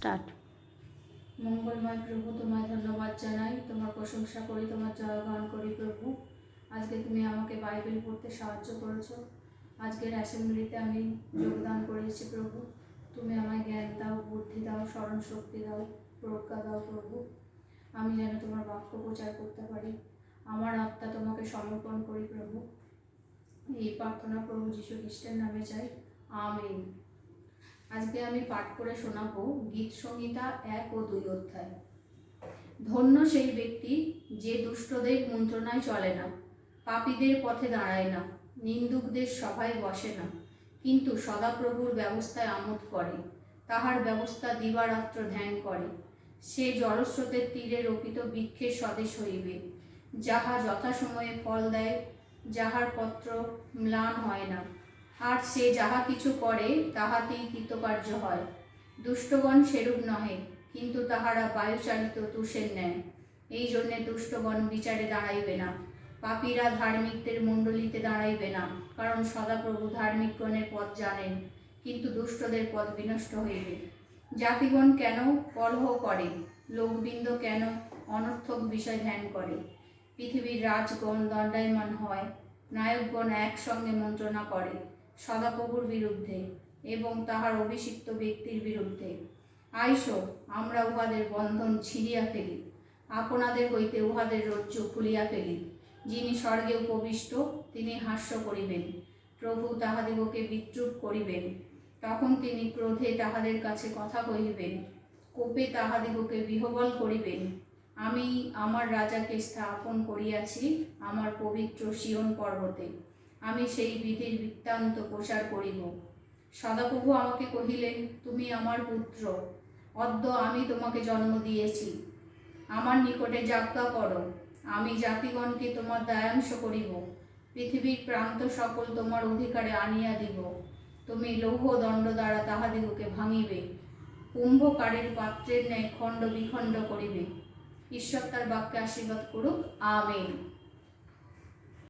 Start. মঙ্গলময় প্রভু, তোমায় ধন্যবাদ জানাই, তোমার প্রশংসা করি, তোমার জয়গান করি প্রভু। আজকে তুমি আমাকে বাইবেল পড়তে সাহায্য করেছো। আজকের অ্যাসেম্বলিতে আমি যোগদান করেছি প্রভু। তুমি আমায় জ্ঞান দাও, বুদ্ধি দাও, স্মরণ শক্তি দাও, প্রজ্ঞা দাও প্রভু। আমি যেন তোমার বাক্য প্রচার করতে পারি। আমার আত্মা তোমাকে সমর্পণ করি প্রভু। এই প্রার্থনা প্রভু যীশু খ্রিস্টের নামে চাই, আমিন। আজকে আমি পাঠ করে শোনাবো গীত সংহিতা 1 ও 2 অধ্যায়। ধন্য সেই ব্যক্তি যে দুষ্টদের মন্ত্রণায় চলে না, পাপীদের পথে দাঁড়ায় না, নিন্দুকদের সভায় বসে না, কিন্তু সদাপ্রভুর ব্যবস্থায় আমোদ করে, তাহার ব্যবস্থা দিবারাত্র ধ্যান করে। সে জলস্রোতের তীরে রোপিত বৃক্ষের স্বদেশ হইবে, যাহা যথাসময়ে ফল দেয়, যাহার পত্র ম্লান হয় না, আর সে যাহা কিছু করে তাহাতেই কৃতকার্য হয়। দুষ্টগণ সেরূপ নহে, কিন্তু তাহারা বায়ুচালিত তুষের ন্যায়। এই জন্যে দুষ্টগণ বিচারে দাঁড়াইবে না, পাপীরা ধার্মিকদের মণ্ডলীতে দাঁড়াইবে না, কারণ সদাপ্রভু ধার্মিকগণের পথ জানেন, কিন্তু দুষ্টদের পথ বিনষ্ট হইবে। জাতিগণ কেন কলহ করে, লোকবৃন্দ কেন অনর্থক বিষয় ধ্যান করে। পৃথিবীর রাজগণ দণ্ডায়মান হয়, নায়কগণ একসঙ্গে মন্ত্রণা করে সদাপ্রভুর বিরুদ্ধে এবং তাহার অভিষিক্ত ব্যক্তির বিরুদ্ধে। আইসো, আমরা উহাদের বন্ধন ছিঁড়িয়া ফেলি, আপনাদের হইতে উহাদের রজ্জু খুলিয়া ফেলি। যিনি স্বর্গে উপবিষ্ট, তিনি হাস্য করিবেন, প্রভু তাহাদিগকে বিদ্রূপ করিবেন। তখন তিনি ক্রোধে তাহাদের কাছে কথা কহিবেন, কোপে তাহাদিগকে বিহ্বল করিবেন। আমি আমার রাজাকে স্থাপন করিয়াছি আমার পবিত্র সিয়ন পর্বতে, আমি সেই বিধির বৃত্তান্ত প্রচার করিব। সদাপ্রভু আমাকে কহিলেন, তুমি আমার পুত্র, অদ্য আমি তোমাকে জন্ম দিয়েছি। আমার নিকটে যাজ্ঞা করো, আমি জাতিগণকে তোমার দায়াংশ করিব, পৃথিবীর প্রান্ত সকল তোমার অধিকারে আনিয়া দিব। তুমি লৌহ দণ্ড দ্বারা তাহাদিগকে ভাঙিবে, কুম্ভকারের পাত্রের ন্যায় খণ্ড বিখণ্ড করিবে। ঈশ্বর তার বাক্যে আশীর্বাদ করুক, আমিন।